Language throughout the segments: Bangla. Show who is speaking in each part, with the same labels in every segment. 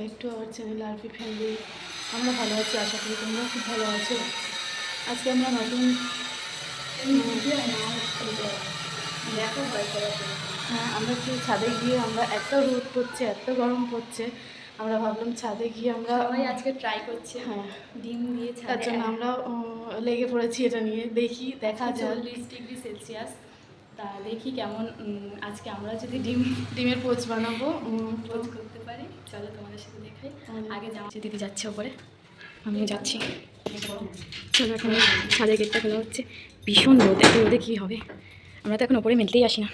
Speaker 1: Back to our channel RP family. আমরা ভালো আছি, আশা করি তোমরা খুব ভালো আছো। আজকে আমরা নতুন আমরা একটু ছাদে গিয়ে আমরা এত রোদ পড়ছে, এত গরম পড়ছে, আমরা ভাবলাম ছাদে গিয়ে আমরা
Speaker 2: সবাই আজকে ট্রাই করছি।
Speaker 1: হ্যাঁ,
Speaker 2: ডিম দিয়ে
Speaker 1: তার জন্য আমরা লেগে পড়েছি এটা নিয়ে। দেখা যায়
Speaker 2: 40 ডিগ্রি সেলসিয়াস। তা দেখি কেমন আজকে আমরা যদি
Speaker 1: ডিমের পোচ বানাবো,
Speaker 2: পোজ করতে পারি। চলো তোমাদের সাথে দেখাই। আগে জামা দিদি যাচ্ছে ওপরে, আমিও যাচ্ছি। চলো এখন ছাদের গেটটা খোলা হচ্ছে। ভীষণ রোদ, এত রোদে কী হবে। আমরা তো এখন ওপরে মেলতেই আসি না।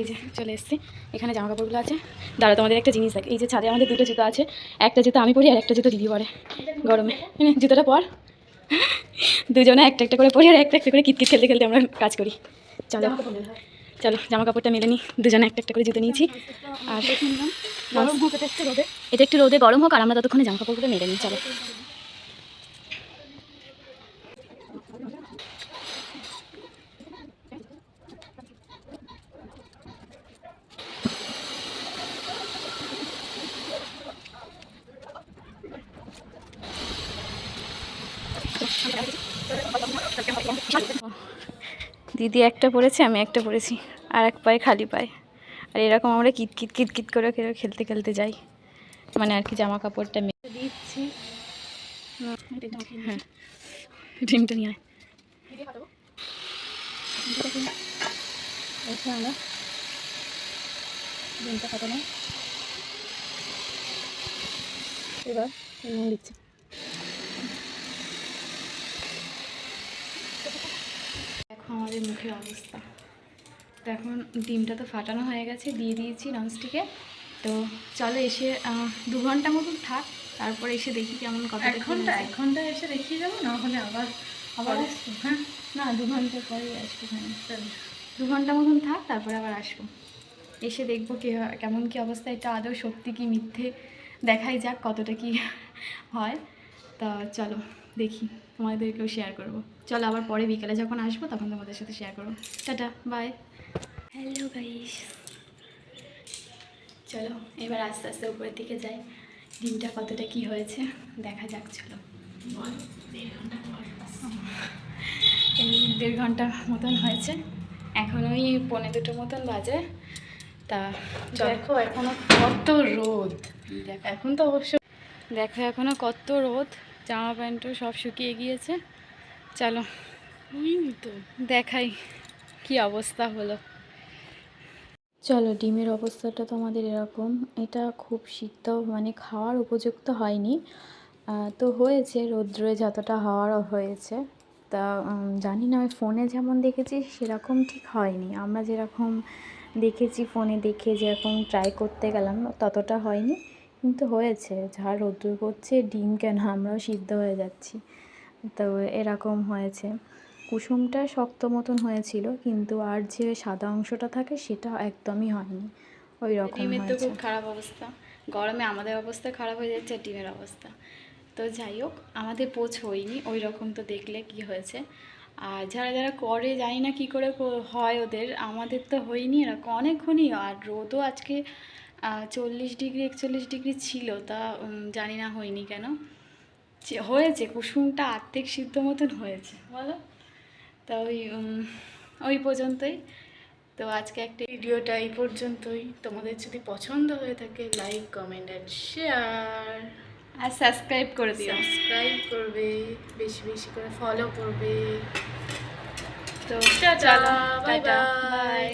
Speaker 2: এই যে চলে এসছি, এখানে জামা কাপড়গুলো আছে। দাঁড়া তোমাদের একটা জিনিস দেখ, এই যে ছাদে আমাদের দুটো জুতো আছে, একটা জুতো আমি পরি আর একটা জুতো দিদি পরে গরমে। জুতোটা পর, দুজনে একটা একটা করে পরি আর একটা একটা করে কিতকিত খেলতে খেলতে আমরা কাজ করি। চলো চলো জামা কাপড়টা মেলে নিই। দুজনে একটা একটা করে জুতো নিয়েছি। আর এটা একটু রোদে গরম হোক আর আমরা ততক্ষণে জামা কাপড়গুলো মেলে নিই। চলো দিদি একটা পরেছে, আমি একটা পরেছি, আর এক পায়ে খালি পায়ে। আর এরকম আমরা কিতকিত কিতকিত করে খেলতে খেলতে যাই, মানে আর কি জামা কাপড়টা মেলে দিচ্ছি। হ্যাঁ, ডিমটা নিয়ে আয়। আমরা ডিমটা কাটানো এবার নুন দিচ্ছি। দেখো আমাদের মুখের অবস্থা। তো এখন ডিমটা তো ফাটানো হয়ে গেছে, দিয়ে দিয়েছি ননস্টিকে। তো চলো এসে 2 ঘন্টা মতন থাক, তারপরে এসে দেখি কেমন কথা।
Speaker 1: 1 ঘন্টা এসে দেখিয়ে যাবো, না হলে আবার
Speaker 2: আসবো। হ্যাঁ না, 2 ঘন্টা পরেই আসবো। হ্যাঁ 2 ঘন্টা মতন থাক, তারপরে আবার আসবো। এসে দেখবো কেমন কী অবস্থা, এটা আদৌ সত্যি কি মিথ্যে, দেখাই যাক কতটা কি হয়। তা চলো দেখি, তোমাদেরকেও শেয়ার করবো। চলো আবার পরে বিকেলে যখন আসবো তখন তোমাদের সাথে শেয়ার করবো। Tata, by. হ্যালো গাইস, চলো এবার আস্তে আস্তে উপরের দিকে যাই। ডিমটা কতটা কি হয়েছে দেখা যাক। চলো এই 1.5 ঘন্টা মতন হয়েছে, এখন ওই 1:45 মতন বাজে। তা
Speaker 1: দেখো এখনো কত রোদ, এখন তো অবশ্য
Speaker 2: দেখো এখনো কত রোদ, জামা প্যান্টও সব শুকিয়ে গিয়েছে। চলো
Speaker 1: তো
Speaker 2: দেখাই কি অবস্থা হলো। চলো ডিমের অবস্থাটা তোমাদের এরকম, এটা খুব সিদ্ধ মানে খাওয়ার উপযুক্ত হয়নি। তো হয়েছে রৌদ্রে যতটা হওয়ার হয়েছে। তা জানি না, আমি ফোনে যেমন দেখেছি সেরকম ঠিক হয়নি। আমরা যেরকম দেখেছি ফোনে দেখে যেরকম ট্রাই করতে গেলাম ততটা হয়নি, কিন্তু হয়েছে। যা রৌদ্র করছে ডিম কেন আমরাও সিদ্ধ হয়ে যাচ্ছি। তো এরকম হয়েছে। কুসুমটা শক্ত মতন হয়েছিল, কিন্তু আর যে সাদা অংশটা থাকে সেটা একদমই হয়নি, ওই রকম
Speaker 1: ডিমের তো
Speaker 2: হয়েছে।
Speaker 1: খুব খারাপ অবস্থা, গরমে আমাদের অবস্থা খারাপ হয়ে যাচ্ছে, ডিমের অবস্থা। তো যাই হোক, আমাদের পোচ হয়নি ওই রকম। তো দেখলে কি হয়েছে, আর যারা যারা করে জানি না কী করে হয় ওদের, আমাদের তো হয়নি এরকম অনেকক্ষণই। আর রোদও আজকে 40 ডিগ্রি 41 ডিগ্রি ছিল, তা জানি না হয়নি কেন। হয়েছে কুসুমটা আর্ধেক সিদ্ধ মতন হয়েছে বলো। তা ওই পর্যন্তই। তো আজকে একটা ভিডিওটা এই পর্যন্তই। তোমাদের যদি পছন্দ হয়ে থাকে লাইক কমেন্ট অ্যান্ড শেয়ার
Speaker 2: আর সাবস্ক্রাইব করে দিও।
Speaker 1: সাবস্ক্রাইব করবে, বেশি বেশি করে ফলো করবে।
Speaker 2: তো
Speaker 1: টাটা,
Speaker 2: চলো,
Speaker 1: বাই
Speaker 2: টাটা,
Speaker 1: বাই।
Speaker 2: বাই।